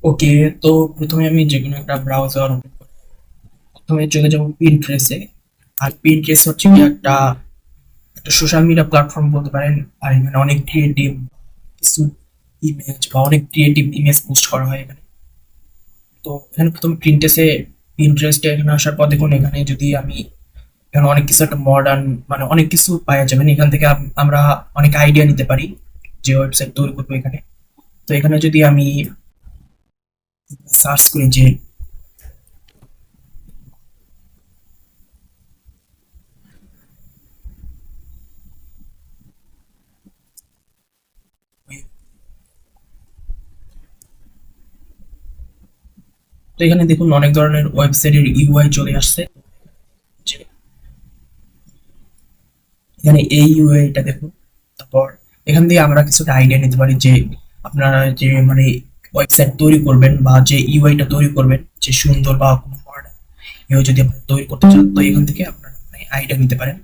ওকে, তো প্রথমে আমি যেকোনো একটা ব্রাউজার প্রথমে চলে যাবো পিন্টারেস্টে। আর পিন্টারেস্ট হচ্ছে কি একটা একটা সোশ্যাল মিডিয়া প্ল্যাটফর্ম বলতে পারেন। আর এখানে অনেক ক্রিয়েটিভ কিছু ইমেজ বা অনেক ক্রিয়েটিভ ইমেজ পোস্ট করা হয় এখানে। তো এখানে প্রথমে পিন্টারেস্টে এখানে আসার পর দেখুন, এখানে যদি আমি এখানে অনেক কিছু একটা মডার্ন মানে অনেক কিছু পাওয়া যাবেন এখান থেকে। আমরা অনেক আইডিয়া নিতে পারি যে ওয়েবসাইট তৈরি করবো এখানে। তো এখানে যদি আমি সার্চ করি যে, তো এখানে দেখুন অনেক ধরনের ওয়েবসাইটের ইউআই চলে আসছে। যে এখানে এই ইউআইটা দেখুন। তারপর এখান দিয়ে আমরা কিছুটা আইডিয়া নিতে পারি যে আপনারা যে মানে ওয়েবসাইট তৈরি করবেন বা যে ইউআইটা তৈরি করবেন, যে সুন্দর বা কোনো মডার্ন ইউআই যদি আপনারা তৈরি করতে চান, তো এখান থেকে আপনারা আইডিয়া নিতে পারেন।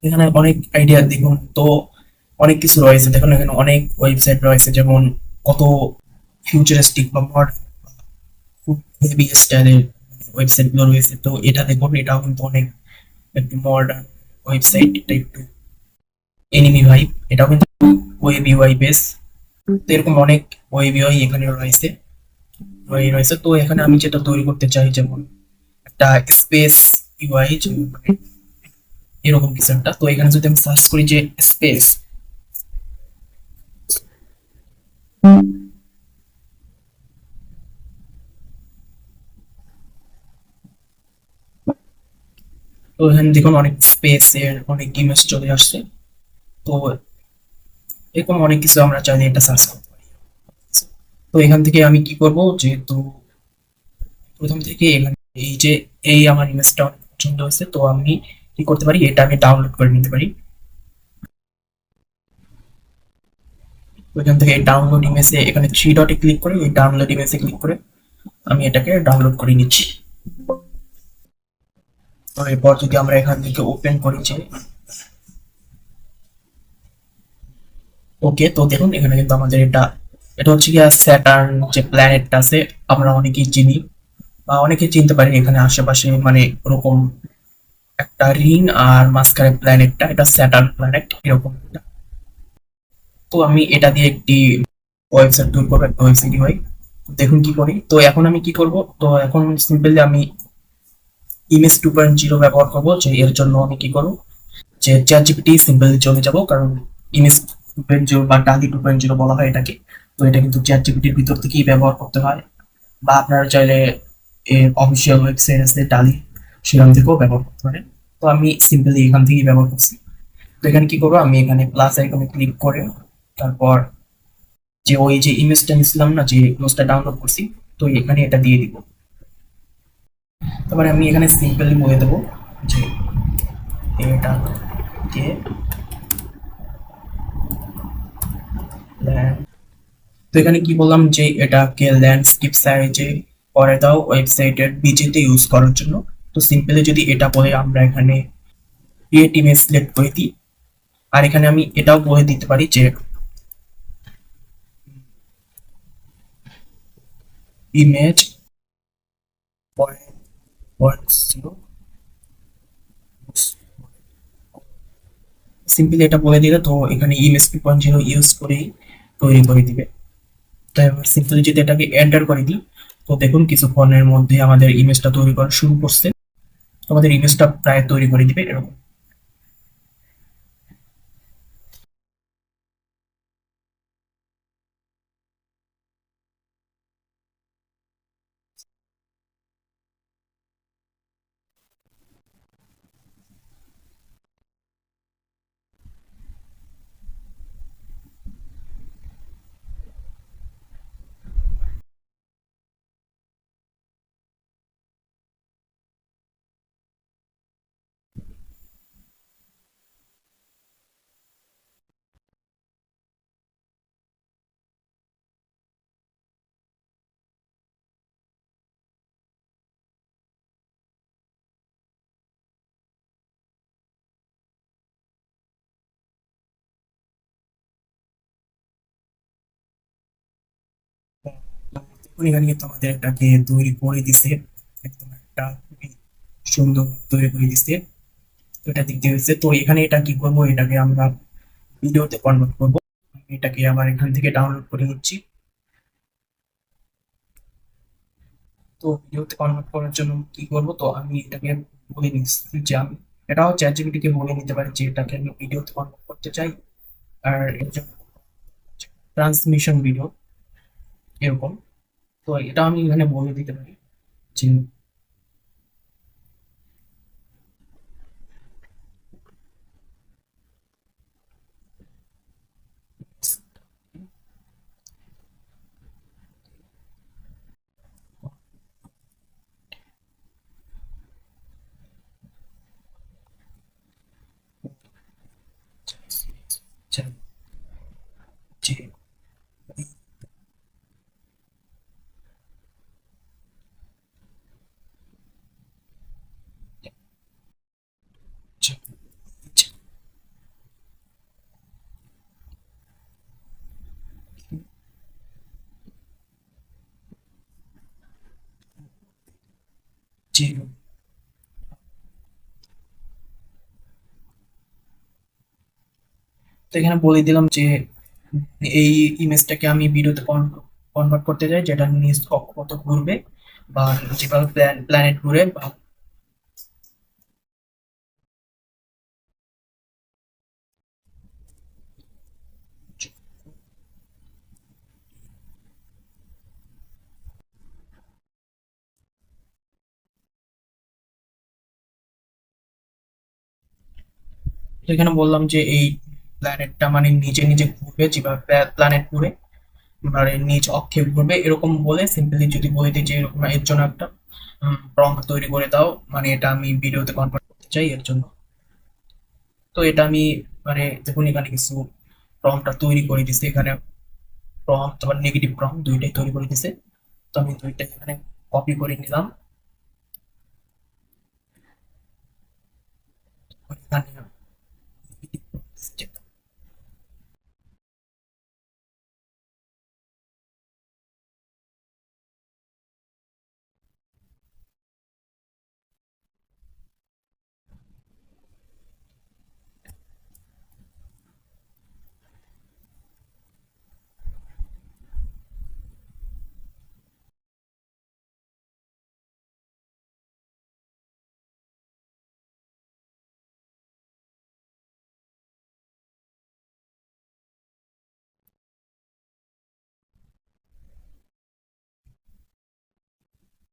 এখানে অনেক আইডিয়া দেখুন। তো অনেক কিছু রয়েছে, দেখুন এখানে অনেক ওয়েবসাইট রয়েছে, যেমন কত ফিউচারিস্টিক বা মডার্ন খুব হেভি স্টাইলের ওয়েবসাইট গুলো রয়েছে। তো এটা দেখুন, এটাও কিন্তু অনেক একটু মডার্ন ওয়েবসাইট। এটা একটু এনিমি ভাইব, এটাও কিন্তু ওয়েব ইউআই বেস। তো এরকম অনেক ওয়েব ইউআই এখানে রয়েছে। তো এখানে আমি যেটা তৈরি করতে চাই, যেমন একটা স্পেস ইউআই, এরকম কিছু একটা। তো এখানে যদি আমি সার্চ করি যে স্পেস, তো এখানে দেখুন অনেক স্পেস এর অনেক ইমেজ চলে আসছে। তো এরকম অনেক কিছু আমরা চাইলে এটা সার্চ করতে পারি। তো এখান থেকে আমি কি করব, যেহেতু প্রথম থেকে এখানে এই যে এই আমার ইমেজটা অনেক পছন্দ হয়েছে, তো আমি কি করতে পারি, এটা আমি ডাউনলোড করে নিতে পারি। তো এখান থেকে ডাউনলোড ইমেজে এখানে থ্রি ডটে ক্লিক করে এই ডাউনলোড ইমেজে ক্লিক করে আমি এটাকে ডাউনলোড করে নিচ্ছি। তো এরপর যদি আমরা এখান থেকে ওপেন করি যে, ওকে, তো দেখুন এখানে কিন্তু আমাদের এটা এটা হচ্ছে কি স্যাটার্ন যে প্ল্যানেটটা আছে, আমরা অনেকেই চিনি বা অনেকে চিনতে পারি। এখানে আশেপাশে মানে ওরকম একটা রিং আর মাঝখানে প্ল্যানেটটা, এটা স্যাটার্ন প্ল্যানেট এরকম একটা। তো আমি এটা দিয়ে একটি ওয়েবসাইট তৈরি করবো, একটা ওয়েবসাইট হয়। দেখুন কি করি। তো এখন আমি কি করব, তো এখন সিম্পলি আমি ইমেজ 2.0 ব্যবহার করবো। যে এর জন্য আমি কি করবো, যে চ্যাট জিপিটি সিম্পলি চলে যাব, কারণ ইমেজ 2.0 বা ডালি 2.0 বলা হয় এটাকে। তো এটা কিন্তু চ্যাট জিপিটির ভিতর থেকেই ব্যবহার করতে হয়, বা আপনারা চাইলে এর অফিসিয়াল ওয়েবসাইট আছে ডালি, সেখান থেকেও ব্যবহার করতে পারেন। তো আমি সিম্পলি এখান থেকেই ব্যবহার করছি। তো এখানে কি করবো, আমি এখানে প্লাস আইকনে ক্লিক করে তারপর যে ওই যে ইমেজটা নিছিলাম না, যে ইমেজটা ডাউনলোড করছি, তো এখানে এটা দিয়ে দিব। তারপরে আমি এখানে সিম্পলি বলে দেবো যে এটা দিয়ে তো এখানে কি বললাম, যে এটাকে ল্যান্ডস্কেপ সাইজে করে দাও ওয়েবসাইটের বিজিতে ইউজ করার জন্য। তো সিম্পলি যদি এটা বলে আমরা এখানে ক্রিয়েট ইমেজ সিলেক্ট করে দিই। আর এখানে আমি এটাও বলে দিতে পারি যে image point point zero, simply এটা বলে দিলে তো এখানে ইমেজ 2.0 ইউজ করেই তৈরি করে দিবে। তো এবার সিম্পলি যদি এটাকে এন্টার করে দিই, তো দেখুন কিছুক্ষণের মধ্যে আমাদের ইমেজটা তৈরি করা শুরু করছে। তো আমাদের ইমেজটা প্রায় তৈরি করে দিবে এরকম। এখানে কিন্তু আমাদের এটাকে তৈরি করে দিছে, একদম একটা খুবই সুন্দর তৈরি করে দিছে। তো এটা দিক দিয়ে হয়েছে। তো এখানে এটা কি করবো, এটাকে আমরা ভিডিওতে কনভার্ট করবো। আমি এটাকে আবার এখান থেকে ডাউনলোড করে নিচ্ছি। তো ভিডিওতে কনভার্ট করার জন্য কি করব, তো আমি এটাকে বলে নিচ্ছি যে আমি এটাও চ্যাট জিপিটিকে বলে নিতে পারি যে এটাকে আমি ভিডিওতে কনভার্ট করতে চাই। আর এর জন্য ট্রান্সমিশন ভিডিও এরকম, তো এটা আমি এখানে বলে দিতে পারি যে যে যে তো এখানে বলে দিলাম যে এই ইমেজটাকে আমি ভিডিওতে কনভার্ট করতে চাই, যেটা নিজ কক্ষপথ ঘুরবে বা যেভাবে প্ল্যানেট ঘুরে বা তো এখানে বললাম যে এই প্ল্যানেটটা মানে নিজে নিজে ঘুরবে, যেভাবে প্ল্যানেট ঘুরে মানে নিজ অক্ষে ঘুরবে এরকম বলে সিম্পলি যদি বলে দিই যে এরকম এর জন্য একটা প্রম্পট তৈরি করে দাও, মানে এটা আমি ভিডিওতে কনভার্ট করতে চাই এর জন্য। তো এটা আমি মানে দেখুন এখানে কিছু প্রম্পটটা তৈরি করে দিছে, এখানে প্রম্পট আবার নেগেটিভ প্রম্পট দুইটাই তৈরি করে দিছে। তো আমি দুইটা এখানে কপি করে নিলাম। এখানে negative prompt যেটা,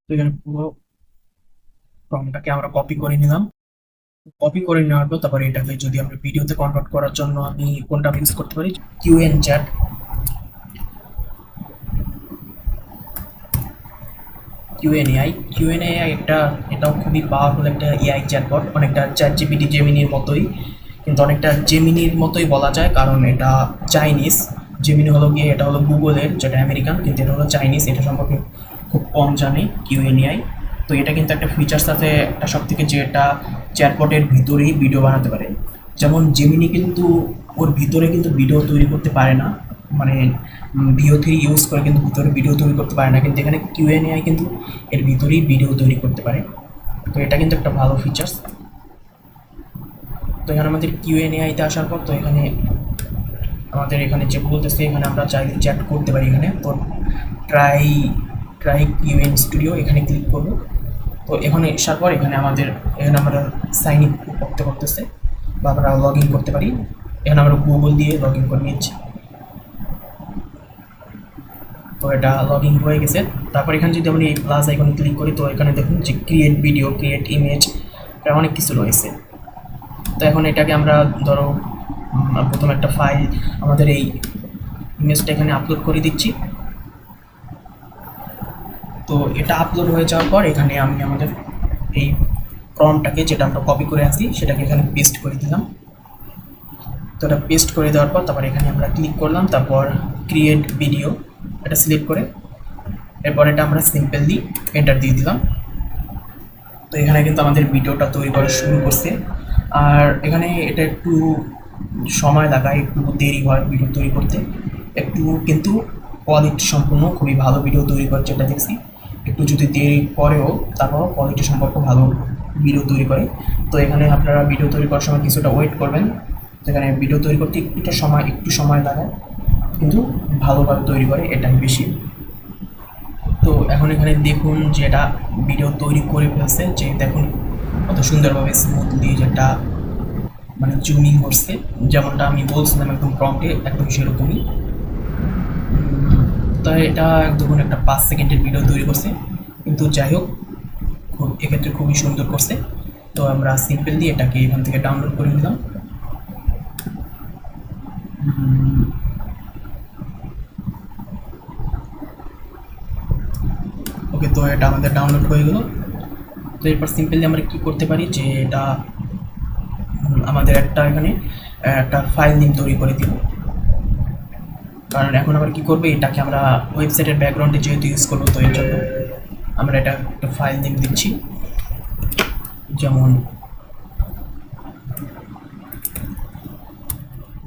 তো এখানে পুরো প্রম্পটটাকে আমরা কপি করে নিলাম। কপি করে নেওয়ার পর তারপরে এটাকে যদি আমরা ভিডিওতে কনভার্ট করার জন্য আমি কোনটা ইউজ করতে পারি, কিউএন চ্যাট। কিউএনএআই একটা, এটাও খুবই পাওয়ারফুল একটা এআই চ্যাটবট, অনেকটা চ্যাট জিপিটি জেমিনির মতোই, কিন্তু অনেকটা জেমিনির মতোই বলা যায় কারণ এটা চাইনিজ। জেমিনি হলো গিয়ে এটা হলো গুগলের, যেটা আমেরিকান, কিন্তু এটা হলো চাইনিজ, এটা সম্পর্কে খুব কম জানি কিউএনএআই। তো এটা কিন্তু একটা ফিচার্স আছে একটা সব থেকে, যে এটা চ্যাটবটের ভিতরেই ভিডিও বানাতে পারে। যেমন জেমিনি কিন্তু ওর ভিতরে কিন্তু ভিডিও তৈরি করতে পারে না, মানে ভিও3 ইউজ করে কিন্তু ভিতরে ভিডিও তৈরি করতে পারে না, কিন্তু এখানে কিউএনএআই কিন্তু এর ভিতরেই ভিডিও তৈরি করতে পারে। তো এটা কিন্তু একটা ভালো ফিচার্স। তো এখানে আমাদের কিউএনএআইতে আসার পর তো এখানে আমাদের এখানে যে বলতেছে এখানে আমরা চাইলে চ্যাট করতে পারি। এখানে তো ট্রাই ট্রাই কিউএন স্টুডিও এখানে ক্লিক করব। তো এখানে আসার পর এখানে আমরা সাইন ইন করতে করতেছে বা আমরা লগ ইন করতে পারি। এখানে আমরা গুগল দিয়ে লগ ইন করে নিচ্ছি। তো এটা লগ ইন হয়ে গেছে। তারপর এখানে যদি আমরা এই প্লাস আইকনে ক্লিক করি তো এখানে দেখুন যে ক্রিয়েট ভিডিও, ক্রিয়েট ইমেজ, অনেক কিছু রয়েছে। তো এখন এটাকে আমরা ধরো প্রথম একটা ফাইল আমাদের এই ইমেজটা এখানে আপলোড করে দিচ্ছি। তো এটা আপলোড হয়ে যাওয়ার পর এখানে আমি আমাদের এই প্রম্পটটাকে যেটা আমরা কপি করে আসি সেটাকে এখানে পেস্ট করে দিলাম। তো এটা পেস্ট করে দেওয়ার পর তারপর এখানে আমরা ক্লিক করলাম, তারপর ক্রিয়েট ভিডিও এটা সিলেক্ট করে এরপর এটা আমরা সিম্পলি এন্টার দিয়ে দিলাম। তো এখানে কিন্তু আমাদের ভিডিওটা তৈরি করা শুরু করছে। আর এখানে এটা একটু সময় লাগায়, একটু দেরি হয় ভিডিও তৈরি করতে একটু, কিন্তু কোয়ালিটি সম্পূর্ণ খুবই ভালো ভিডিও তৈরি করে, যেটা দেখছি। একটু যদি দেরি করেও তারপর কোয়ালিটি সম্পর্ক ভালো ভিডিও তৈরি করে। তো এখানে আপনারা ভিডিও তৈরি করার সময় কিছুটা ওয়েট করবেন, যেখানে ভিডিও তৈরি করতে একটু সময় লাগায়, কিন্তু ভালোভাবে তৈরি করে, এটাই বেশি। তো এখন এখানে দেখুন যে এটা ভিডিও তৈরি করে ফেলছে, যে দেখুন কত সুন্দরভাবে স্মুথলি যেটা মানে জুমিং করছে, যেমনটা আমি বলছিলাম একদম প্রম্পটে একদম সেরকমই। তো এটা দেখুন একটা 5 সেকেন্ডের ভিডিও তৈরি করছে, কিন্তু যাই হোক এক্ষেত্রে খুবই সুন্দর করছে। তো আমরা সিম্পলি এটাকে এখান থেকে ডাউনলোড করে নিলাম। ওকে, তো এটা আমাদের ডাউনলোড হয়ে গেল। তো এরপর সিম্পলি আমরা কি করতে পারি, যে এটা আমাদের একটা এখানে একটা ফাইল নেম তৈরি করে দিব। কারণ এখন আবার কি করবে, এটাকে আমরা ওয়েবসাইটের ব্যাকগ্রাউন্ডে যেহেতু ইউজ করবো, তো এর জন্য আমরা এটা একটা ফাইল নেম দিচ্ছি, যেমন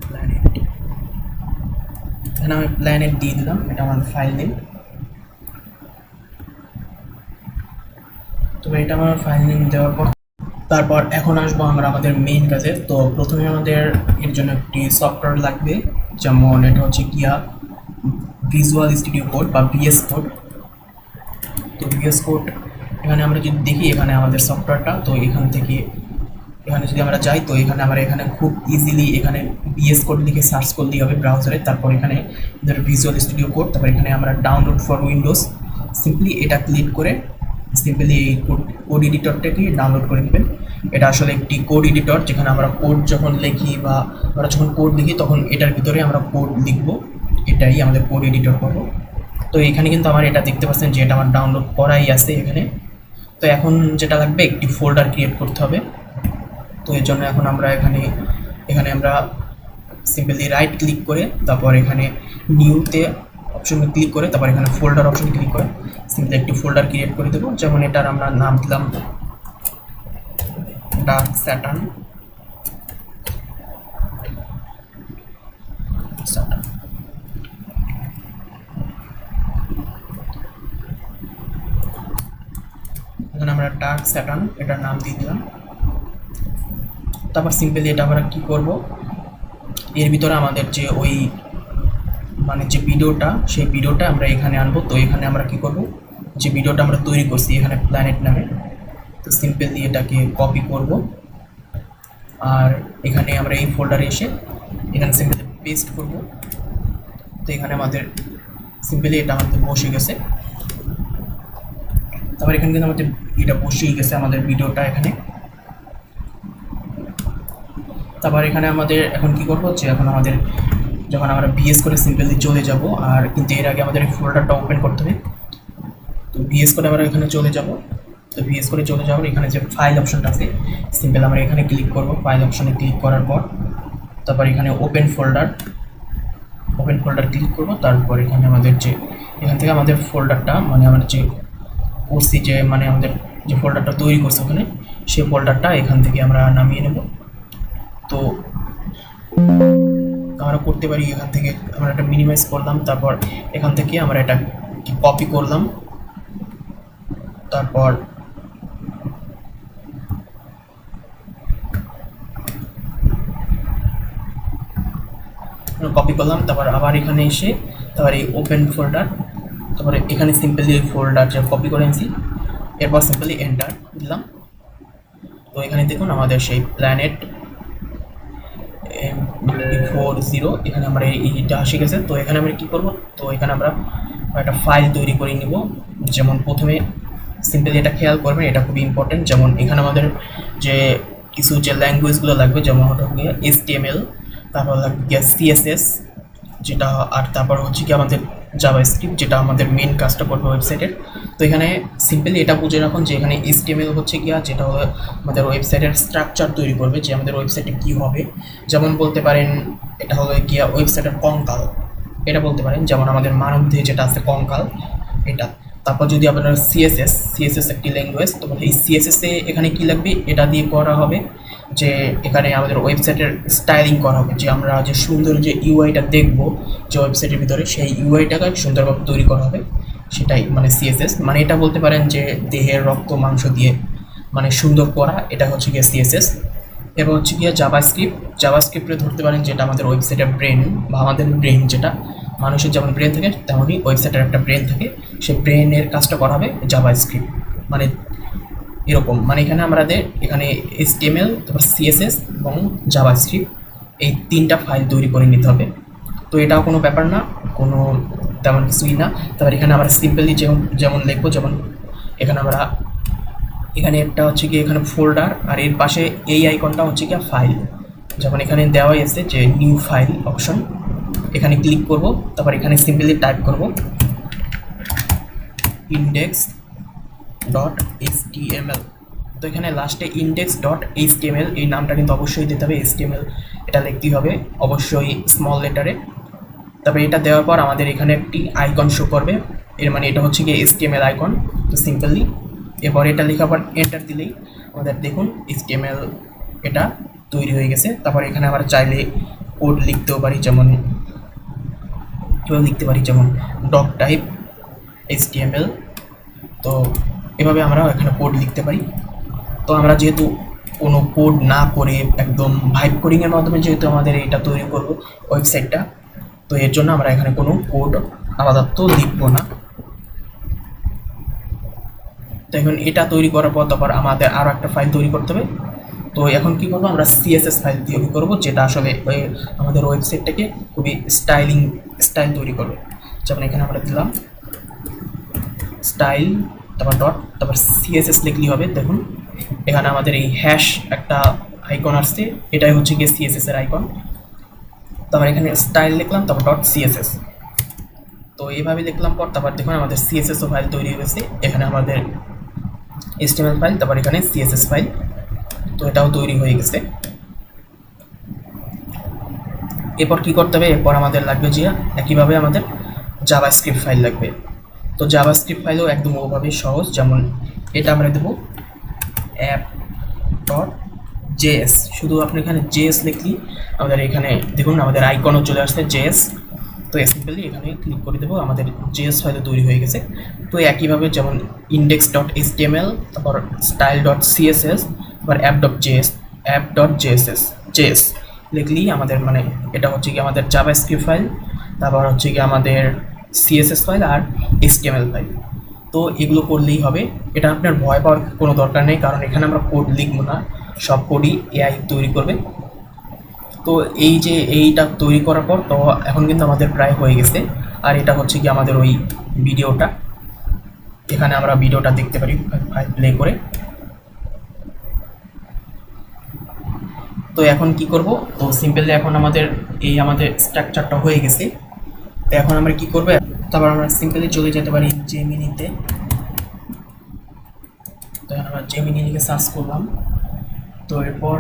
প্ল্যানেট। এখানে আমি প্ল্যানেট দিয়ে দিলাম, এটা আমাদের ফাইল নেম। তো এটা আমার ফাইল নেম দেওয়ার পর তারপর এখন আসবো আমরা আমাদের মেইন কাজে। তো প্রথমে আমাদের এর জন্য একটি সফটওয়্যার লাগবে, যেমন এটা হচ্ছে গিয়া ভিজুয়াল স্টুডিও কোড বা ভিএস কোড। তো ভিএস কোড এখানে আমরা যদি দেখি, এখানে আমাদের সফটওয়্যারটা, তো এখান থেকে এখানে যদি আমরা যাই, তো এখানে আমরা এখানে খুব ইজিলি এখানে ভিএস কোড লিখে সার্চ করলেই হবে ব্রাউজারে। তারপর এখানে ভিজুয়াল স্টুডিও কোড, তারপর এখানে আমরা ডাউনলোড ফর উইন্ডোজ, সিম্পলি এটা ক্লিক করে সিম্পলি এই কোড এডিটরটাকে ডাউনলোড করে নেবেন। এটা আসলে একটি কোড এডিটর, যেখানে আমরা কোড যখন লিখি বা আমরা যখন কোড লিখি তখন এটার ভিতরে আমরা কোড লিখব, এটাই আমাদের কোড এডিটর করবো। তো এখানে কিন্তু আমার এটা দেখতে পাচ্ছেন যে এটা আমার ডাউনলোড করাই আছে এখানে। তো এখন যেটা লাগবে, একটি ফোল্ডার ক্রিয়েট করতে হবে। তো এর জন্য এখন আমরা এখানে এখানে আমরা সিম্পলি রাইট ক্লিক করে তারপর এখানে নিউতে অপশনে ক্লিক করে তারপর এখানে ফোল্ডার অপশনে ক্লিক করে সিম্পলি একটি ফোল্ডার ক্রিয়েট করে দেবো। যেমন এটার আমরা নাম দিলাম ডার্ক স্যাটার্ন। এখানে আমরা ডার্ক স্যাটার্ন এটার নাম দিয়ে দিলাম। তারপর সিম্পলি এটা আমরা কি করব, এর ভিতরে আমাদের যে ওই মানে যে ভিডিওটা, সেই ভিডিওটা আমরা এখানে আনবো। তো এখানে আমরা কি করব, যে ভিডিওটা আমরা তৈরি করছি এখানে প্ল্যানেট নামে, তো সিম্পলি এটাকে কপি করব, আর এখানে আমরা এই ফোল্ডারে এসে এখানে সিম্পলি পেস্ট করব। তো এখানে আমাদের সিম্পলি এটা আমাদের বসে গেছে। তারপর এখানে কিন্তু আমাদের এটা বসেই গেছে আমাদের ভিডিওটা এখানে। তারপর এখানে আমাদের এখন কি করবো, যে এখন আমাদের যখন আমরা ভিএস করে সিম্পলি চলে যাব, আর কিন্তু এর আগে আমাদের এই ফোল্ডারটা ওপেন করতে হবে। তো ভিএস করে আমরা এখানে চলে যাব। তো ভিএস করে চলে যাওয়ার এখানে যে ফাইল অপশনটা আছে, সিম্পল আমরা এখানে ক্লিক করব। ফাইল অপশনে ক্লিক করার পর তারপর এখানে ওপেন ফোল্ডার ক্লিক করব। তারপর এখানে আমাদের যে এখান থেকে আমাদের ফোল্ডারটা মানে আমরা যে করছি, যে মানে আমাদের যে ফোল্ডারটা তৈরি করছি ওখানে, সেই ফোল্ডারটা এখান থেকে আমরা নামিয়ে নেব। তো আমরা করতে পারি এখান থেকে আমরা এটা মিনিমাইজ করলাম, তারপর এখান থেকে আমরা এটা কপি করলাম, তারপর তারপর আবার এখানে এসে তারপর এই ওপেন ফোল্ডার, তারপরে এখানে সিম্পলি এই ফোল্ডার যে কপি করে আনছি, এরপর সিম্পলি এন্টার দিলাম। তো এখানে দেখুন আমাদের সেই প্ল্যানেট 40 এখানে আমরা এইটা আসে গেছে। তো এখানে আমরা কি করব, তো এখানে আমরা একটা ফাইল তৈরি করে নিব। যেমন প্রথমে সিম্পলি এটা খেয়াল করবেন, এটা খুবই ইম্পর্টেন্ট। যেমন এখানে আমাদের যে কিছু যে ল্যাঙ্গুয়েজগুলো লাগবে, যেমন ওটা হয়ে HTML, তারপর লাগবে গিয়ে CSS যেটা, আর তারপর হচ্ছে কি আমাদের জাভাস্ক্রিপ্ট, যেটা আমাদের মেন কাজটা করবে ওয়েবসাইটের। তো এখানে সিম্পলি এটা বুঝে রাখুন যে এখানে HTML হচ্ছে গিয়া যেটা হলো আমাদের ওয়েবসাইটের স্ট্রাকচার তৈরি করবে, যে আমাদের ওয়েবসাইটে কী হবে। যেমন বলতে পারেন এটা হলো গিয়া ওয়েবসাইটের কঙ্কাল, এটা বলতে পারেন। যেমন আমাদের মানবদেহে যেটা আছে কঙ্কাল, এটা। তারপর যদি আপনার CSS একটি ল্যাঙ্গুয়েজ, তো এই CSS এ এখানে কি লাগবে, এটা দিয়ে করা হবে যে এখানে আমাদের ওয়েবসাইটের স্টাইলিং করা হবে, যে আমরা যে সুন্দর যে ইউআইটা দেখবো যে ওয়েবসাইটের ভিতরে, সেই ইউআইটাকে সুন্দরভাবে তৈরি করা হবে, সেটাই মানে সিএসএস। মানে এটা বলতে পারেন যে দেহের রক্ত মাংস দিয়ে মানে সুন্দর করা, এটা হচ্ছে গিয়ে সিএসএস। এবার হচ্ছে গিয়ে জাভাস্ক্রিপ্টে ধরতে পারেন যেটা আমাদের ওয়েবসাইটের ব্রেন, বা আমাদের ব্রেন যেটা মানুষের যেমন ব্রেন থাকে তেমনই ওয়েবসাইটের একটা ব্রেন থাকে, সেই ব্রেনের কাজটা করা হবে জাভাস্ক্রিপ্ট। মানে এরকম, মানে এখানে আমাদের এখানে HTML, তারপর সিএসএস এবং জাভাস্ক্রিপ্ট এই 3টা ফাইল তৈরি করে নিতে হবে। তো এটাও কোনো ব্যাপার না, কোনো তেমন কিছুই না। তারপর এখানে আমরা সিম্পলি যেমন যেমন লিখবো, যেমন এখানে আমরা এখানে একটা হচ্ছে কি এখানে ফোল্ডার, আর এর পাশে এই আইকনটা হচ্ছে কি ফাইল। যেমন এখানে দেওয়াই আছে যে নিউ ফাইল অপশন, এখানে ক্লিক করব। তারপর এখানে সিম্পলি টাইপ করব index.html। তো এখানে লাস্টে index.html এই নামটা কিন্তু অবশ্যই দিতে হবে, HTML এটা লিখতেই হবে অবশ্যই স্মল লেটারে। তবে এটা দেওয়ার পর আমাদের এখানে একটি আইকন শো করবে, এর মানে এটা হচ্ছে গিয়ে HTML আইকন। তো সিম্পলি এরপর এটা লেখার পর এন্টার দিলেই আমাদের দেখুন HTML এটা তৈরি হয়ে গেছে। তারপর এখানে আমরা চাইলে কোড লিখতেও পারি, যেমন লিখতে পারি যেমন ডক টাইপ HTML। তো এভাবে আমরা এখানে কোড লিখতে পারি। তো আমরা যেহেতু কোনো কোড না করে একদম ভাইব কোডিংয়ের মাধ্যমে যেহেতু আমাদের এটা তৈরি করব ওয়েবসাইটটা, তো এর জন্য আমরা এখানে কোনো কোড আলাদা তো লিখবো না। তো এখন এটা তৈরি করার পর তারপর আমাদের আরও একটা ফাইল তৈরি করতে হবে। তো এখন কি করবো, আমরা সিএসএস ফাইল তৈরি করবো, যেটা আসলে আমাদের ওয়েবসাইটটাকে খুবই স্টাইল তৈরি করবে। যেমন এখানে আমরা দিলাম স্টাইল, তারপর ডট, তারপর সিএসএস লিখলেই হবে। দেখুন এখানে আমাদের এই হ্যাশ একটা আইকন আসছে, এটাই হচ্ছে গিয়ে সিএসএস এর আইকন। তারপর এখানে স্টাইল লিখলাম, তারপর ডট সিএসএস। তো এইভাবে লিখলাম পর তারপর দেখুন আমাদের সিএসএসও ফাইল তৈরি হয়ে গেছে। এখানে আমাদের HTML ফাইল, তারপর এখানে সিএসএস ফাইল, তো এটাও তৈরি হয়ে গেছে। এরপর কি করতে হবে, এরপর আমাদের লাগবে যে একইভাবে আমাদের জাভাস্ক্রিপ্ট ফাইল লাগবে। তো জাভাস্ক্রিপ্ট ফাইলও একদম ওভাবে সহজ, যেমন এটা আমরা দেবো app.js, শুধু আপনি এখানে জেএস লিখলি আমাদের এখানে দেখুন আমাদের আইকনও চলে আসছে জেএস। তো সিম্পলি এখানে ক্লিক করে দেবো, আমাদের জেএস ফাইলও তৈরি হয়ে গেছে। তো একইভাবে যেমন index.html, তারপর style.css, তারপর app.js লিখলি আমাদের মানে এটা হচ্ছে কি আমাদের জাভাস্ক্রিপ্ট ফাইল, তারপর হচ্ছে কি আমাদের সিএসএস ফাইল আর HTML ফাইল। তো এগুলো করলেই হবে, এটা আপনার ভয় পাওয়ার কোনো দরকার নেই, কারণ এখানে আমরা কোড লিখবো না, সব কোডই এআই তৈরি করবে। তো এই যে এইটা তৈরি করার পর তো এখন কিন্তু আমাদের প্রায় হয়ে গেছে। আর এটা হচ্ছে কি আমাদের ওই ভিডিওটা, এখানে আমরা ভিডিওটা দেখতে পারি প্লে করে। তো এখন কি করব, তো সিম্পলি এখন আমাদের আমাদের স্ট্রাকচারটা হয়ে গেছে। তো এখন আমরা কি করব, তারপর আমরা সিম্পলি চলে যেতে পারি জেমিনিতে। তো আমরা জেমিনি লিখে সার্চ করলাম। তো এরপর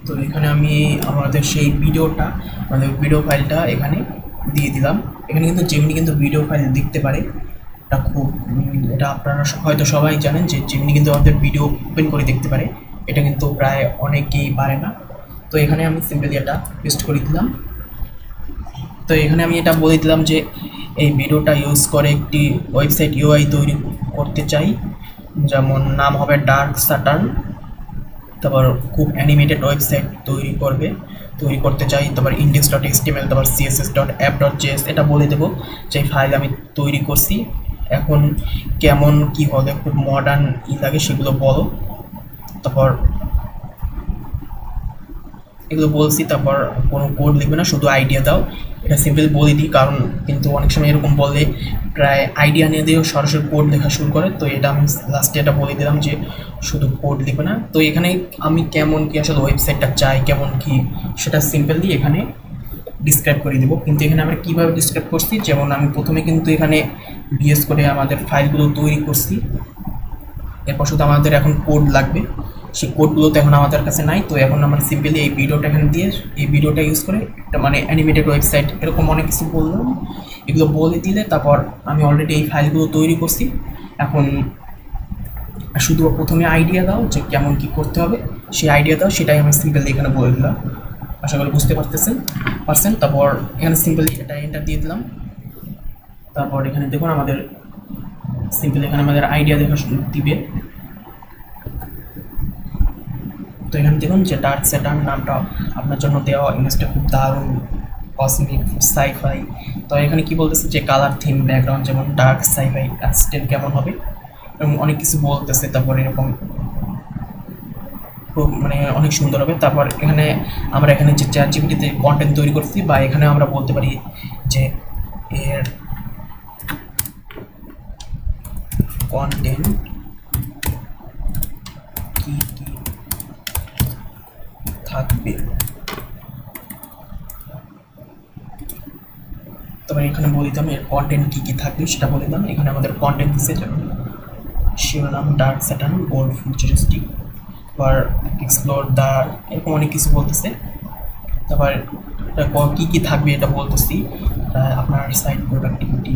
তো এখানে আমি আমাদের সেই ভিডিওটা আমাদের ভিডিও ফাইলটা এখানে দিয়ে দিলাম। এখানে কিন্তু জেমিনি কিন্তু ভিডিও ফাইল দেখতে পারে, এটা খুব এটা আপনারা হয়তো সবাই জানেন যে জেমিনি কিন্তু আমাদের ভিডিও ওপেন করে দেখতে পারে, এটা কিন্তু প্রায় অনেকেই পারে না। তো এখানে আমি সিম্পলি এটা পেস্ট করে দিলাম। তো এখানে আমি এটা বলে দিলাম যে এই ভিডিওটা ইউজ করে একটি ওয়েবসাইট ইউআই তৈরি করতে চাই, যেমন নাম হবে ডার্ক স্যাটার্ন, তারপর খুব অ্যানিমেটেড ওয়েবসাইট তৈরি করতে চাই, তারপর index.html, তারপর css.app.js এটা বলে দেবো যে ফাইল আমি তৈরি করছি, এখন কেমন কি হলে খুব মডার্ন লাগে সেগুলো বলো। তারপর এগুলো বলছি, তারপর কোনো কোড লিখবে না, শুধু আইডিয়া দাও, এটা সিম্পলি বলে দিই, কারণ কিন্তু অনেক সময় এরকম বললে প্রায় আইডিয়া নিয়ে দিয়েও সরাসরি কোড লেখা শুরু করে। তো এটা আমি লাস্টে এটা বলে দিলাম যে শুধু কোড লিখবে না। তো এখানে আমি কেমন কি আসলে ওয়েবসাইটটা চাই কেমন কি সেটা সিম্পলি এখানে ডিসক্রাইব করে দেবো। কিন্তু এখানে আমরা কীভাবে ডিসক্রাইব করছি, যেমন আমি প্রথমে কিন্তু এখানে ভিএস করে আমাদের ফাইলগুলো তৈরি করছি, এরপর শুধু আমাদের এখন কোড লাগবে, সেই কোডগুলো তো এখন আমাদের কাছে নাই। তো এখন আমরা সিম্পলি এই ভিডিওটা এখানে দিয়ে এই ভিডিওটা ইউজ করে একটা মানে অ্যানিমেটেড ওয়েবসাইট এরকম অনেক কিছু বললাম, এগুলো বলে দিলে তারপর আমি অলরেডি এই ফাইলগুলো তৈরি করছি। এখন আর শুধু প্রথমে আইডিয়া দাও যে কেমন কি করতে হবে, সেই আইডিয়া দাও, সেটাই আমি সিম্পলি এখানে বলে দিলাম। আশা করি বুঝতে পারছেন। তারপর এখানে সিম্পলি এটা এন্টার দিয়ে দিলাম। তারপর এখানে দেখুন আমাদের সিম্পলি এখানে আমাদের আইডিয়া দেখা দিবে। তো এখানে দেখুন যে ডার্ক স্যাটার্ন নামটা আপনার জন্য দেওয়া, ইমেজটা খুব দারুণ কসমিক সাইফাই। তো এখানে কি বলতেছে যে কালার থিম ব্যাকগ্রাউন্ড যেমন ডার্ক সাইফাই অ্যাসিস্ট্যান্ট কেমন হবে এবং অনেক কিছু বলতেছে। তারপর এরকম খুব মানে অনেক সুন্দর হবে। তারপর এখানে আমরা এখানে যে চ্যাট জিপিটিতে কন্টেন্ট তৈরি করছি, বা এখানে আমরা বলতে পারি যে এর কন্টেন্ট কি কি থাকবে। তবে এখানে বলে দিতাম এর কন্টেন্ট কী কী থাকবে সেটা বলে দিতাম। এখানে আমাদের কন্টেন্ট দিচ্ছে যেমন শিরোনাম ডার্ক স্যাটার্ন গোল্ড ফিউচারিস্টিক, আবার এক্সপ্লোর দ্য, এরকম অনেক কিছু বলতেছে। তারপর কী কী থাকবে এটা বলতেছি, আপনার সাইট প্রোডাক্টিভিটি।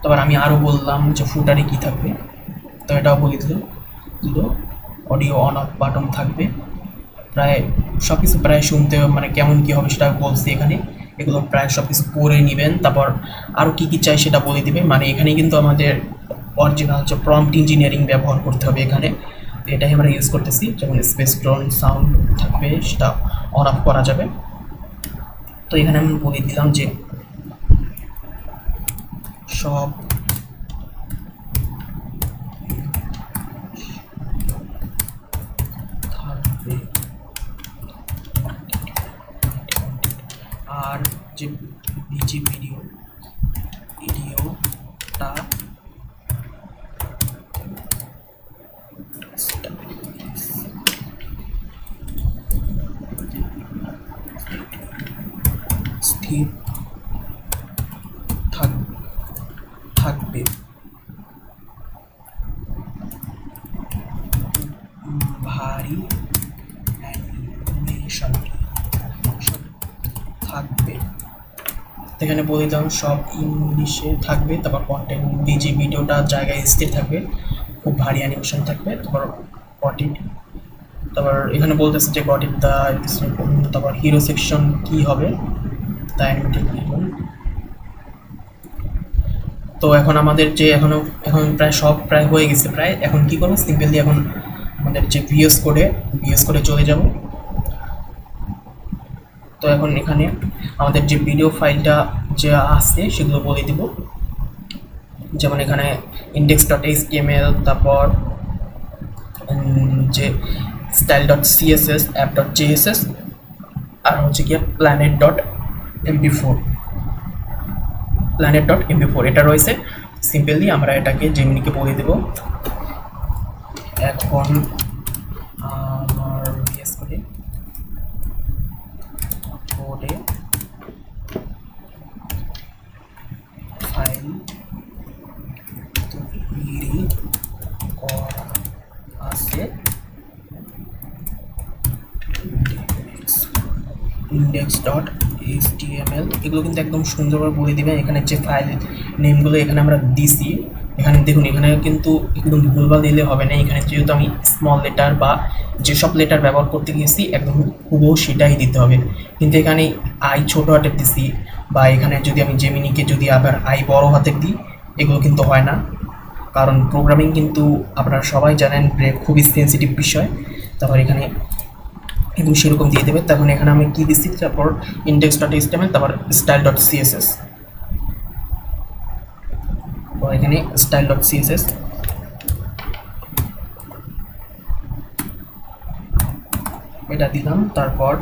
তারপর আমি আরও বললাম যে ফুটারে কী থাকবে, তো এটাও বলে দিল অডিও অন অফ বাটন থাকবে। প্রায় সব কিছু প্রায় শুনতে মানে কেমন কী হবে সেটা বলছি এখানে। এগুলো প্রায় সব কিছু পড়ে নেবেন। তারপর আরও কী কী চাই সেটা বলে দিবে। মানে এখানে কিন্তু আমাদের অরিজিনাল হচ্ছে প্রম্পট ইঞ্জিনিয়ারিং ব্যবহার করতে হবে এখানে। তো এটাই আমরা ইউজ করতেছি। যেমন স্পেস টোন সাউন্ড থাকবে, সেটা অন অফ করা যাবে। তো এখানে আমি বলে দিলাম যে সব থাকবে, আর যে ভিডিওটা স্থির থাকবে, ভারী অ্যানিমেশন থাকবে। এখানে বলে দিলাম সব ইংলিশে থাকবে। তারপর কন্টেন্ট যে ভিডিওটা জায়গায় স্থির থাকবে, খুব ভারী অ্যানিমেশন থাকবে। তারপর গটিট, তারপর এখানে বলতেছে যে গটিট দ্য, তারপর হিরো সেকশন কি হবে, দ্য অ্যানিমেটেড ভিডিও। তো এখন আমাদের যে এখন প্রায় সব প্রায় হয়ে গেছে প্রায়। এখন কি করবো, সিম্পলি এখন আমাদের যে ভিএস কোডে চলে যাব। তো এখন এখানে আমাদের যে ভিডিও ফাইলটা যে আছে সেগুলো বলে দিব। যেমন এখানে index.html, তারপর যে style.css, app.jss, আর হচ্ছে কি planet.mp4 এটা রয়েছে। সিম্পলি আমরা এটাকে জেমিনিকে বলে দেব। এখন আমার ভিএস কোডে ফাইল তৈরি করা আছে, index.html, এগুলো কিন্তু একদম সুন্দরভাবে বলে দিবেন। এখানে যে ফাইল নেমগুলো এখানে আমরা দিছি, এখানে দেখুন এখানে কিন্তু একদম ভুলভাল দিলে হবে না। এখানে যেহেতু আমি স্মল লেটার বা যেসব লেটার ব্যবহার করতে গিয়েছি একদম হুবহু সেটাই দিতে হবে। কিন্তু এখানে আই ছোট হাতের দিছি, বা এখানে যদি আমি জেমিনিকে যদি আবার আই বড় হাতের দিই, এগুলো কিন্তু হয় না। কারণ প্রোগ্রামিং কিন্তু আপনারা সবাই জানেন খুবই সেন্সিটিভ বিষয়। তারপর এখানে এবং সেরকম দিয়ে দেবে। তখন এখানে আমি কি দিচ্ছি, তারপর index.html, তারপর style.css, তো এখানে style.css এটা দিলাম। তারপর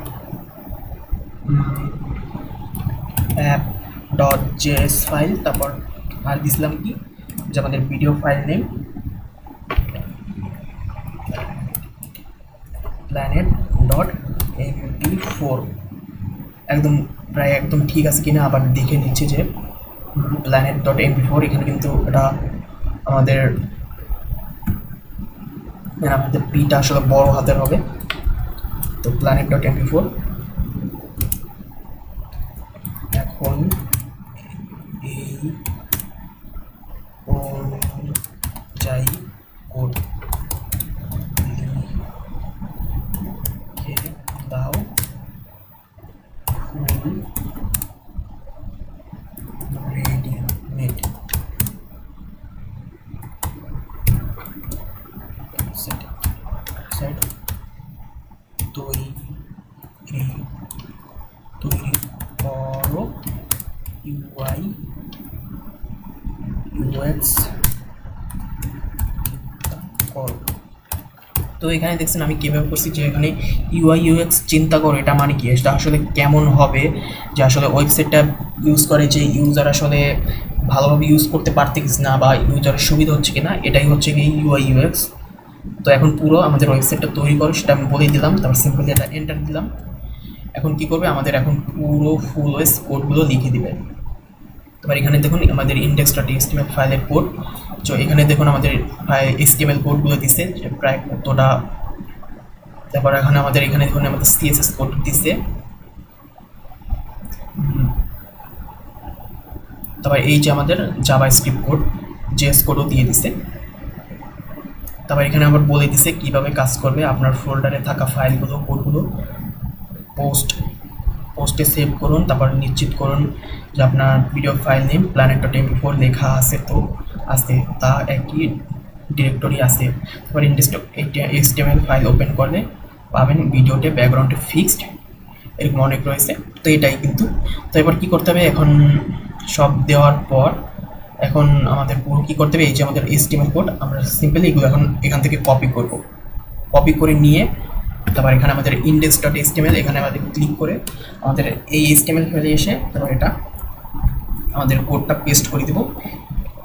app.js ফাইল, তারপর আর দিছিলাম কি যে আমাদের ভিডিও ফাইল নেম planet.mp4। একদম প্রায় একদম ঠিক আছে কিনা আবার দেখে নিচ্ছে যে planet.mp4। এখানে কিন্তু এটা আমাদের পিটা আসলে বড় হাতের হবে। তো planet.mp4 এখন এই অনুযায়ী লিখে দাও ফুল রেডিমেড ওয়েবসাইট তৈরি করো ইউআই ইউএক্স করো। তো এখানে দেখছেন আমি কীভাবে করছি যে এখানে ইউআই ইউএক্স চিন্তা করো, এটা মানে কি, এটা আসলে কেমন হবে, যে আসলে ওয়েবসাইটটা ইউজ করে যে ইউজার আসলে ভালোভাবে ইউজ করতে পারতেছে না বা ইউজারের সুবিধা হচ্ছে কিনা, এটাই হচ্ছে কি ইউআই ইউএক্স। তো এখন পুরো আমাদের ওয়েবসাইটটা তৈরি করো সেটা আমি বলে দিলাম, তারপর সিম্পলি এটা এন্টার দিলাম। এখন কি করবে, আমাদের এখন পুরো ফুল ওয়েস কোডগুলো লিখে দিবে। তারপর এখানে দেখুন আমাদের index.html ফাইলের কোড। তো এখানে দেখুন আমাদের HTML কোডগুলো দিছে প্রায় কতটা। তারপর এখানে দেখুন আমাদের CSS কোড দিছে। তারপর এই যে আমাদের জাভাস্ক্রিপ্ট কোড, JS কোডও দিয়ে দিছে। তারপর এখানে আবার বলে দিছে কিভাবে কাজ করবে, আপনার ফোল্ডারে থাকা ফাইলগুলো কোডগুলো পোস্টে সেভ করুন। তারপর নিশ্চিত করুন যে আপনার ভিডিও ফাইল নেম planet.mp4 লেখা আছে, তো আছে তা একই ডিরেক্টরি আছে। তারপর HTML ফাইল ওপেন করলে পাবেন ভিডিওতে ব্যাকগ্রাউন্ডে ফিক্সড, এরকম অনেক রয়েছে। তো এটাই কিন্তু। তো এবার কী করতে হবে, এখন সব দেওয়ার পর এখন আমাদের পুরো কী করতে হবে, এই যে আমাদের HTML কোড আমরা সিম্পলি এগুলো এখন এখান থেকে কপি করে নিয়ে তারপর এখানে আমাদের index.html এখানে আমাদের ক্লিক করে আমাদের এই HTML ফাইলে এসে তারপর এটা আমাদের কোডটা পেস্ট করে দেব।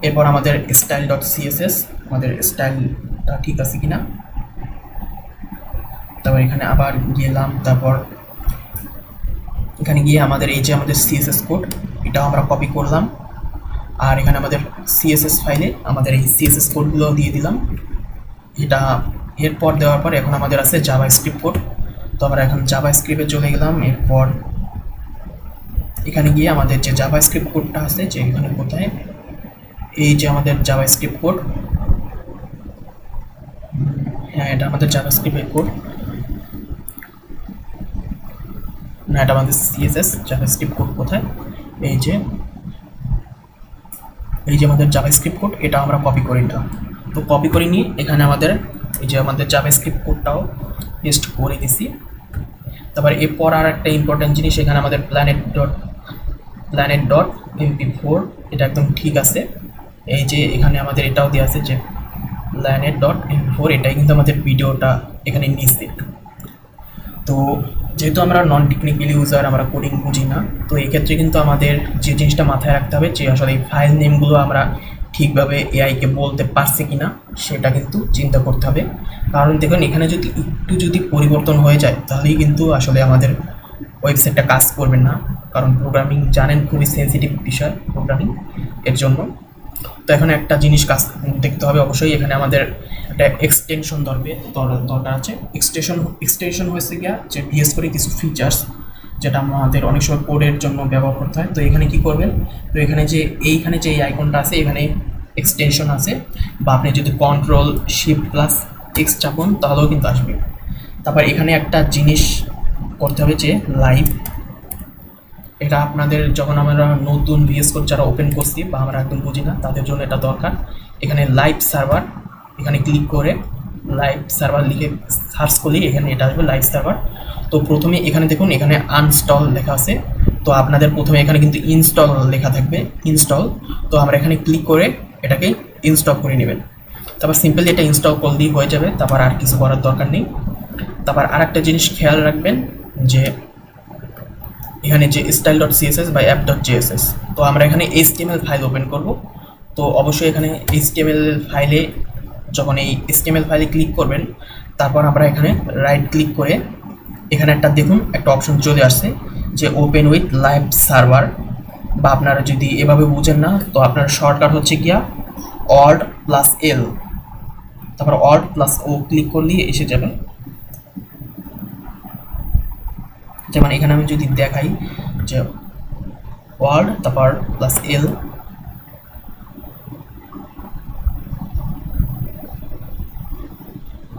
এরপর আমাদের style.css আমাদের স্টাইলটা ঠিক আছে কিনা, তারপর এখানে আবার গেলাম। তারপর এখানে গিয়ে আমাদের এই যে আমাদের CSS কোড এটা আমরা কপি করলাম, আর এখানে আমাদের CSS ফাইলে আমাদের এই CSS কোডগুলো দিয়ে দিলাম। এটা এরপর দেওয়ার পর এখন আমাদের আছে জাভাস্ক্রিপ্ট কোড। তো আমরা এখন জাভাস্ক্রিপ্টে চলে গেলাম। এরপর এখানে গিয়ে আমাদের যে জাভাস্ক্রিপ্ট কোডটা আছে, যে এখানে কোথায়, এই যে আমাদের জাভাস্ক্রিপ্ট কোড, হ্যাঁ এটা আমাদের জাভাস্ক্রিপ্টের কোড না, এটা আমাদের CSS জাভাস্ক্রিপ্ট কোড কোথায়, এই যে আমাদের জাভাস্ক্রিপ্ট কোড, এটা আমরা কপি করে নিলাম। তো কপি করে নিয়ে এখানে আমাদের এই যে আমাদের জাভাস্ক্রিপ্ট কোডটাও পেস্ট করে দিছি। তারপর এরপর আর একটা ইম্পর্টেন্ট জিনিস, এখানে আমাদের planet.mp4 এটা একদম ঠিক আছে। এই যে এখানে আমাদের এটাও দেওয়া আছে যে planet.mp4, এটাই কিন্তু আমাদের ভিডিওটা এখানে নিচ্ছে। তো যেহেতু আমরা নন টেকনিক্যাল ইউজার, আমরা কোডিং বুঝি না, তো এক্ষেত্রে কিন্তু আমাদের যে জিনিসটা মাথায় রাখতে হবে যে আসলে এই ফাইল নেমগুলো আমরা ঠিকভাবে এআইকে বলতে পারছি কিনা সেটা কিন্তু চিন্তা করতে হবে। কারণ দেখুন এখানে যদি পরিবর্তন হয়ে যায় তাহলেই কিন্তু আসলে আমাদের ওয়েবসাইটটা কাজ করবে না, কারণ প্রোগ্রামিং জানেন খুবই সেন্সিটিভ বিষয় প্রোগ্রামিং এর জন্য। তো এখানে একটা জিনিস কাজ দেখতে হবে অবশ্যই, এখানে আমাদের একটা এক্সটেনশন দরকার আছে। এক্সটেনশন হয়েছে গিয়া যে ভিএস করে কিছু ফিচার্স যেটা আমাদের অনেক সময় কোডের জন্য ব্যবহার করতে হয়। তো এখানে কি করবেন, তো এখানে যে এই আইকনটা আছে, এখানে এক্সটেনশন আছে, বা আপনি যদি Ctrl+Shift+X চাপুন তাহলেও কিন্তু আসবে। তারপর এখানে একটা জিনিস করতে হবে যে লাইভ, এটা আপনাদের যখন আমরা নতুন ভিএস কোড যারা ওপেন করছি বা আমরা একদম বুঝি না তাদের জন্য এটা দরকার। এখানে লাইভ সার্ভার, এখানে ক্লিক করে লাইভ সার্ভার লিখে সার্চ করলেই এখানে এটা আসবে লাইভ সার্ভার। তো প্রথমে এখানে দেখুন এখানে আনস্টল লেখা আছে, তো আপনাদের প্রথমে এখানে কিন্তু ইনস্টল লেখা থাকবে, ইনস্টল। তো আমরা এখানে ক্লিক করে এটাকে ইনস্টল করে নেবেন। তারপর সিম্পলি এটা ইনস্টল করলেই হয়ে যাবে, তারপর আর কিছু করার দরকার নেই। তারপর আরেকটা জিনিস খেয়াল রাখবেন যে এখানে যে style.css বা app.js, তো আমরা এখানে HTML ফাইল ওপেন করব। তো অবশ্যই এখানে HTML ফাইলে যখন এই HTML ফাইলে ক্লিক করবেন, তারপর আমরা এখানে রাইট ক্লিক করে এখানে একটা দেখুন একটা অপশন চলে আসছে যে ওপেন উইথ লাইভ সার্ভার, বা আপনারা যদি এভাবে বুঝেন না তো আপনার শর্টকাট হচ্ছে গিয়া Alt+L, তারপর Alt+O ক্লিক করলেই এসে যাবে। যেমন এখানে আমি যদি দেখাই যে Alt তারপর +L,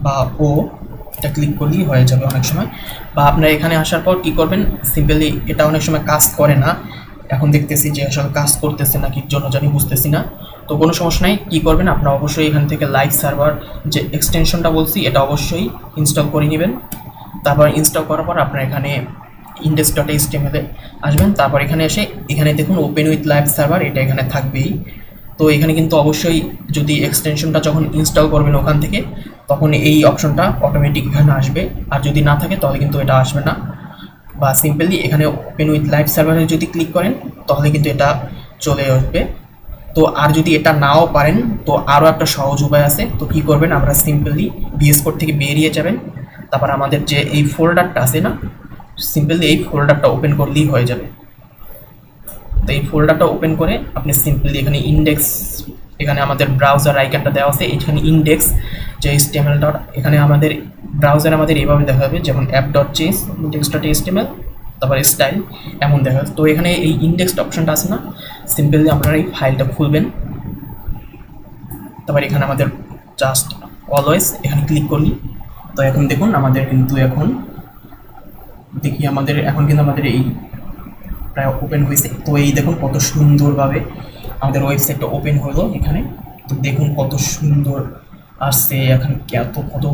বা O, এটা ক্লিক করলেই হয়ে যাবে অনেক সময়। বা আপনার এখানে আসার পর কি করবেন, সিম্পলি এটা অনেক সময় কাজ করে না, এখন দেখতেছি যে আসলে কাজ করতেছে না কি জন্য জানি বুঝতেছি না। তো কোনো সমস্যা নাই, কী করবেন আপনারা অবশ্যই এখান থেকে লাইভ সার্ভার যে এক্সটেনশনটা বলছি এটা অবশ্যই ইনস্টল করে নেবেন। তারপর ইনস্টল করার পর আপনার এখানে index.html আসবেন। তারপর এখানে এসে এখানে দেখুন ওপেন উইথ লাইভ সার্ভার, এটা এখানে থাকবেই। তো এখানে কিন্তু অবশ্যই যদি এক্সটেনশনটা যখন ইনস্টল করবেন ওখান থেকে, তখন এই অপশনটা অটোমেটিক এখানে আসবে, আর যদি না থাকে তাহলে কিন্তু এটা আসবে না। বা সিম্পলি এখানে ওপেন উইথ লাইভ সার্ভারে যদি ক্লিক করেন তাহলে কিন্তু এটা চলে আসবে। তো আর যদি এটা নাও পারেন তো আরও একটা সহজ উপায় আছে। তো কী করবেন, আমরা সিম্পলি VS Code থেকে বেরিয়ে যাবেন। তারপর আমাদের যে এই ফোল্ডারটা আছে না, সিম্পলি এই ফোল্ডারটা ওপেন করলেই হয়ে যাবে। তো এই ফোল্ডারটা ওপেন করে আপনি সিম্পলি এখানে ইন্ডেক্স, এখানে আমাদের ব্রাউজার আইকনটা দেওয়া আছে, এখানে ইন্ডেক্স যে HTML ডট, এখানে আমাদের ব্রাউজার আমাদের এভাবে দেখা যাবে, যেমন app.js index.html তারপর স্টাইল এমন দেখা যাবে। তো এখানে এই ইন্ডেক্স অপশনটা আছে না, সিম্পলি আপনারা এই ফাইলটা খুলবেন। তারপর এখানে আমাদের জাস্ট অলওয়েজ এখানে ক্লিক করলি, তো এখন দেখুন আমাদের কিন্তু এখন দেখি আমাদের এখন কিন্তু আমাদের এই প্রায় ওপেন হয়েছে। তো এই দেখুন কত সুন্দরভাবে আমাদের ওয়েবসাইটটা ওপেন হলো এখানে। তো দেখুন কত সুন্দর আসছে এখন, কত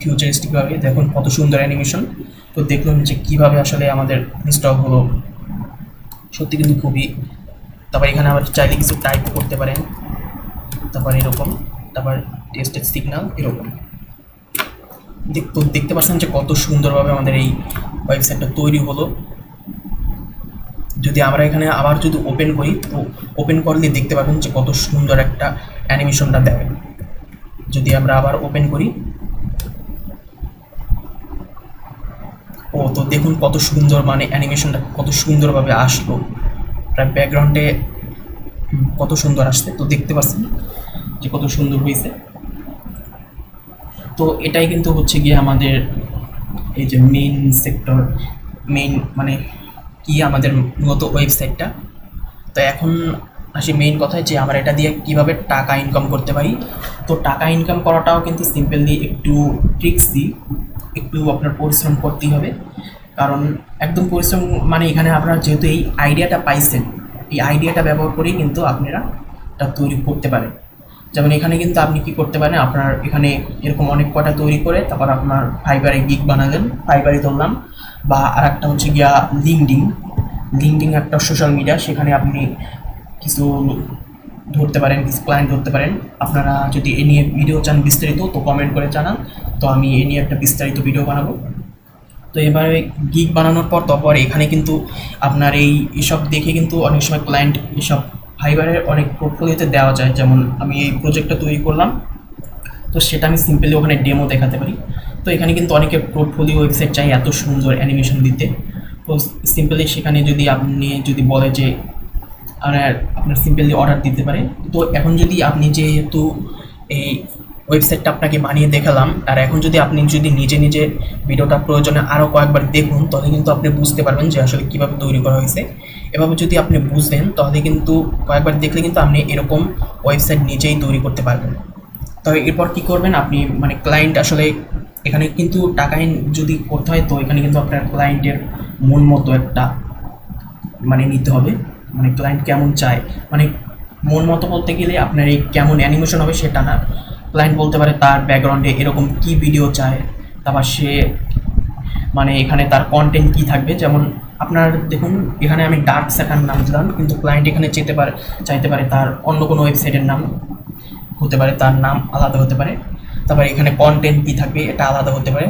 ফিউচারিস্টিকভাবে দেখুন কত সুন্দর অ্যানিমেশন। তো দেখলাম যে কীভাবে আসলে আমাদের ইনস্টল হলো, সত্যি কিন্তু খুবই। তারপর এখানে আবার চাইলে কিছু টাইপ করতে পারেন, তারপর এরকম, তারপর টেস্টেড সিগন্যাল এরকম। দেখতে পাচ্ছেন যে কত সুন্দরভাবে আমাদের এই ওয়েবসাইটটা তৈরি হলো। যদি আমরা এখানে আবার যদি ওপেন করি, তো ওপেন করলে দেখতে পাবেন যে কত সুন্দর একটা অ্যানিমেশনটা দেবে। যদি আমরা আবার ওপেন করি, তো দেখুন কত সুন্দর, মানে অ্যানিমেশনটা কত সুন্দরভাবে আসলো, প্রায় ব্যাকগ্রাউন্ডে কত সুন্দর আসছে। তো দেখতে পাচ্ছেন যে কত সুন্দর হয়েছে। তো এটাই কিন্তু হচ্ছে গিয়ে আমাদের এই যে মেইন সেক্টর, মেইন মানে কি আমাদের মূলত ওয়েবসাইটটা। তো এখন আসি মেইন কথায় যে আমরা এটা দিয়ে কিভাবে টাকা ইনকাম করতে পারি। তো টাকা ইনকাম করাটাও কিন্তু সিম্পলি একটু ট্রিক্সি, একটু আপনার পরিশ্রম করতেই হবে। কারণ একদম পরিশ্রম মানে এখানে আপনারা যেহেতু এই আইডিয়াটা পাইছেন, এই আইডিয়াটা ব্যবহার করেই কিন্তু আপনারা এটা তৈরি করতে পারেন। যেমন এখানে কিন্তু আপনি কি করতে পারেন, আপনার এখানে এরকম অনেক কটা তৈরি করে তারপর আপনার ফাইবারে গিগ বানালেন, ফাইবারে ধরলাম। বা আর একটা হচ্ছে গিয়া লিঙ্কডিন একটা সোশ্যাল মিডিয়া, সেখানে আপনি কিছু ধরতে পারেন, কিছু ক্লায়েন্ট ধরতে পারেন। আপনারা যদি এ নিয়ে ভিডিও চান বিস্তারিত, তো কমেন্ট করে জানান, তো আমি এ নিয়ে একটা বিস্তারিত ভিডিও বানাবো। তো এবারে গিগ বানানোর পর তারপর এখানে কিন্তু আপনার এইসব দেখে কিন্তু অনেক সময় ক্লায়েন্ট এসব ফাইবারের অনেক পোর্টফোলিওতে দেওয়া যায়। যেমন আমি এই প্রজেক্টটা তৈরি করলাম, তো সেটা আমি সিম্পলি ওখানে ডেমো দেখাতে পারি। তো এখানে কিন্তু অনেকে পোর্টফোলিও ওয়েবসাইট চাই এত সুন্দর অ্যানিমেশন দিতে। তো সিম্পলি সেখানে যদি আপনি যদি বলে যে আপনার সিম্পলি অর্ডার দিতে পারে। তো এখন যদি আপনি যেহেতু এই ওয়েবসাইটটা আপনাকে বানিয়ে দেখালাম, আর এখন যদি আপনি যদি নিজে নিজে ভিডিওটা প্রয়োজনে আরও কয়েকবার দেখুন, তাহলে কিন্তু আপনি বুঝতে পারবেন যে আসলে কীভাবে তৈরি করা হয়েছে। এভাবে যদি আপনি বুঝেন তাহলে কিন্তু কয়েকবার দেখলে কিন্তু আপনি এরকম ওয়েবসাইট নিজেই তৈরি করতে পারবেন। তবে এরপর কী করবেন, আপনি মানে ক্লায়েন্ট আসলে এখানে কিন্তু টাকা যদি করতে হয়, তো এখানে কিন্তু আপনার ক্লায়েন্টের মন মতো একটা মানে নিতে হবে, মানে ক্লায়েন্ট কেমন চায়, মানে মন মতো বলতে গেলে আপনার এই কেমন অ্যানিমেশন হবে সেটা না। ক্লায়েন্ট বলতে পারে তার ব্যাকগ্রাউন্ডে এরকম কি ভিডিও চায়, তারপর সে মানে এখানে তার কন্টেন্ট কী থাকবে। যেমন আপনার দেখুন এখানে আমি ডার্ক স্যাটার নাম দিলাম, কিন্তু ক্লায়েন্ট এখানে চাইতে পারে তার অন্য কোনো ওয়েবসাইটের নাম হতে পারে, তার নাম আলাদা হতে পারে। তারপর এখানে কন্টেন্ট কী থাকবে এটা আলাদা হতে পারে।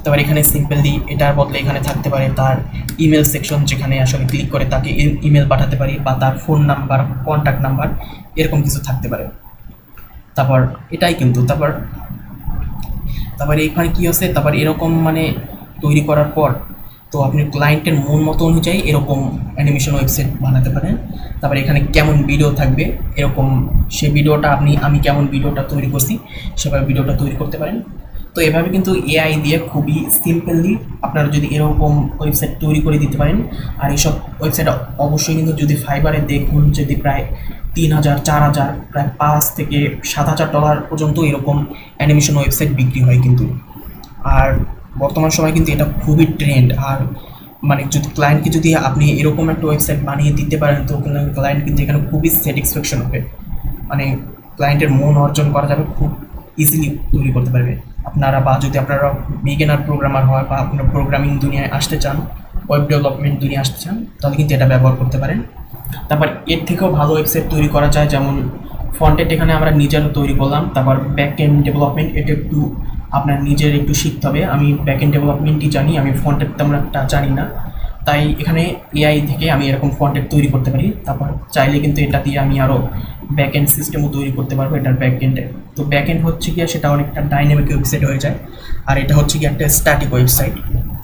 তারপর এখানে সিম্পলি এটার বদলে এখানে থাকতে পারে তার ইমেল সেকশন, যেখানে আসলে ক্লিক করে তাকে ইমেল পাঠাতে পারি, বা তার ফোন নাম্বার, কন্ট্যাক্ট নাম্বার এরকম কিছু থাকতে পারে। তারপর এটাই কিন্তু তারপর এখানে কী আছে, তারপর এরকম মানে তৈরি করার পর তো আপনি ক্লায়েন্টের মন মতো অনুযায়ী এরকম অ্যানিমেশন ওয়েবসাইট বানাতে পারেন। তারপর এখানে কেমন ভিডিও থাকবে এরকম, সেই ভিডিওটা আমি কেমন ভিডিওটা তৈরি করছি সেভাবে ভিডিওটা তৈরি করতে পারেন। তো এভাবে কিন্তু এআই দিয়ে খুবই সিম্পলি আপনারা যদি এরকম ওয়েবসাইট তৈরি করে দিতে পারেন। আর এইসব ওয়েবসাইট অবশ্যই কিন্তু যদি ফাইবারে দেখুন যদি প্রায় 3,000 4,000 প্রায় $5,000 থেকে $7,000 পর্যন্ত এরকম অ্যানিমেশন ওয়েবসাইট বিক্রি হয় কিন্তু। আর বর্তমান সময় কিন্তু এটা খুবই ট্রেন্ড। আর মানে যদি ক্লায়েন্টকে যদি আপনি এরকম একটা ওয়েবসাইট বানিয়ে দিতে পারেন, তো ক্লায়েন্ট কিন্তু এখানে খুবই স্যাটিসফ্যাকশন হবে। মানে ক্লায়েন্টের মন অর্জন করা যাবে, খুব ইজিলি তৈরি করতে পারবে আপনারা। বা যদি আপনারা বিগিনার প্রোগ্রামার হয় বা আপনারা প্রোগ্রামিং দুনিয়ায় আসতে চান, ওয়েব ডেভেলপমেন্ট দুনিয়ায় আসতে চান, তাহলে কিন্তু এটা ব্যবহার করতে পারেন। তারপর এর থেকেও ভালো ওয়েবসাইট তৈরি করা যায়, যেমন ফ্রন্ট-এন্ড এখানে আমরা নিজেরও তৈরি করলাম। তারপর ব্যাক এন্ড ডেভেলপমেন্ট, এটা একটু আপনার নিজের একটু শিখতে হবে। আমি ব্যাক এন্ড ডেভেলপমেন্টই জানি, আমি ফ্রন্ট-এন্ড তেমন একটা জানি না। তাই এখানে এআই থেকে আমি এরকম ফ্রন্ট-এন্ড তৈরি করতে পারি। তারপর চাইলে কিন্তু এটা দিয়ে আমি আরও ব্যাক এন্ড সিস্টেমও তৈরি করতে পারবো এটার ব্যাক এন্ডে। তো ব্যাক এন্ড হচ্ছে গিয়ে সেটা অনেকটা ডাইনামিক ওয়েবসাইট হয়ে যায়। আর এটা হচ্ছে কি একটা স্ট্যাটিক ওয়েবসাইট।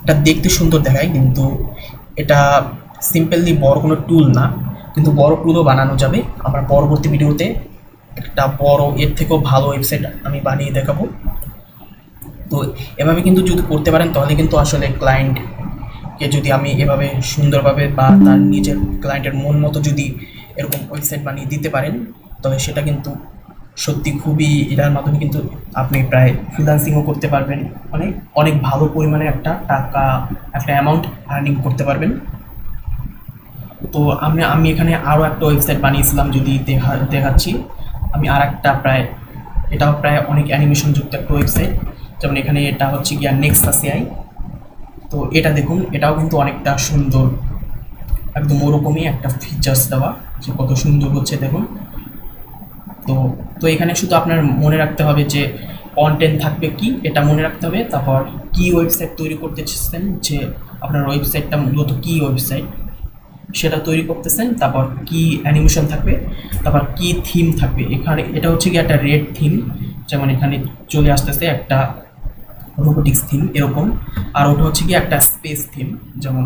এটা দেখতে সুন্দর দেখায়, কিন্তু এটা সিম্পলি বড় কোনো টুল না, কিন্তু বড় টুলও বানানো যাবে। আমরা পরবর্তী ভিডিওতে একটা বড় এর থেকেও ভালো ওয়েবসাইট আমি বানিয়ে দেখাবো। তো এভাবে কিন্তু যদি করতে পারেন, তাহলে কিন্তু আসলে ক্লায়েন্টকে যদি আমি এভাবে সুন্দরভাবে বা তার নিজের ক্লায়েন্টের মন মতো যদি এরকম ওয়েবসাইট বানিয়ে দিতে পারেন, তবে সেটা কিন্তু সত্যি খুবই, এটার মাধ্যমে কিন্তু আপনি প্রায় ফ্রিল্যান্সিংও করতে পারবেন, মানে অনেক ভালো পরিমাণে একটা টাকা, একটা অ্যামাউন্ট আর্নিং করতে পারবেন। তো আমি এখানে আরও একটা ওয়েবসাইট বানিয়েছিলাম, যদি দেখাচ্ছি। আমি আর একটা প্রায়, এটাও প্রায় অনেক অ্যানিমেশন যুক্ত একটা ওয়েবসাইট। যেমন এখানে এটা হচ্ছে গিয়া নেক্সাস এআই। তো এটা দেখুন, এটাও কিন্তু অনেকটা সুন্দর, একদম ওরকমই একটা ফিচার্স দেওয়া, যে কত সুন্দর হচ্ছে দেখুন। তো তো এখানে শুধু আপনার মনে রাখতে হবে যে কন্টেন্ট থাকবে কি, এটা মনে রাখতে হবে। তারপর কি ওয়েবসাইট তৈরি করতে চাচ্ছেন, যে আপনার ওয়েবসাইটটা মূলত কি ওয়েবসাইট সেটা তৈরি করতেছেন। তারপর কি অ্যানিমেশন থাকবে, তারপর কি থিম থাকবে। এখানে এটা হচ্ছে কি একটা রেড থিম, যেমন এখানে চলে আসতেছে একটা রোবোটিক্স থিম এরকম। আর ওটা হচ্ছে কি একটা স্পেস থিম, যেমন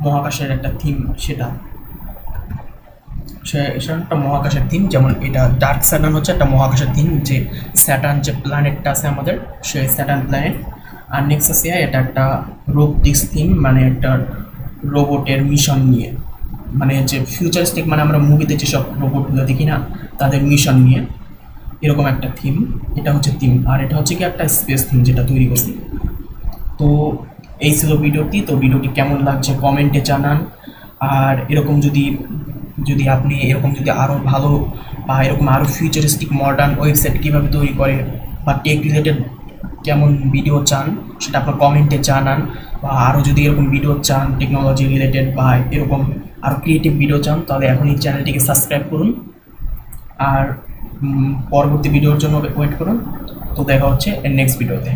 মহাকাশের একটা থিম, সেটা সেটা একটা মহাকাশের থিম। যেমন এটা ডার্ক স্যাটার্ন হচ্ছে একটা মহাকাশের থিম, যে স্যাটার্ন যে প্ল্যানেটটা আছে আমাদের, সেই স্যাটার্ন প্ল্যানেট। আর নেক্সাস এআই এটা একটা রোবোটিক্স থিম, মানে একটা রোবটের মিশন নিয়ে, মানে যে ফিউচারিস্টিক, মানে আমরা মুভিতে যেসব রোবটগুলো দেখি না, তাদের মিশন নিয়ে এরকম একটা থিম। এটা হচ্ছে থিম। আর এটা হচ্ছে কি একটা স্পেস থিম যেটা তৈরি করছি। তো এই ছিল ভিডিওটি। তো ভিডিওটি কেমন লাগছে কমেন্টে জানান। আর এরকম যদি যদি আপনি এরকম যদি আরও ভালো বা এরকম আরও ফিউচারিস্টিক মডার্ন ওয়েবসাইট কীভাবে তৈরি করে বা টেক রিলেটেড কেমন ভিডিও চান, সেটা আপনার কমেন্টে জানান। বা আরও যদি এরকম ভিডিও চান টেকনোলজি রিলেটেড বা এরকম আরও ক্রিয়েটিভ ভিডিও চান, তাহলে এখনই চ্যানেলটিকে সাবস্ক্রাইব করুন। আর পরবর্তী ভিডিওর জন্য ওয়েট করুন। তো দেখা হচ্ছে নেক্সট ভিডিওতে।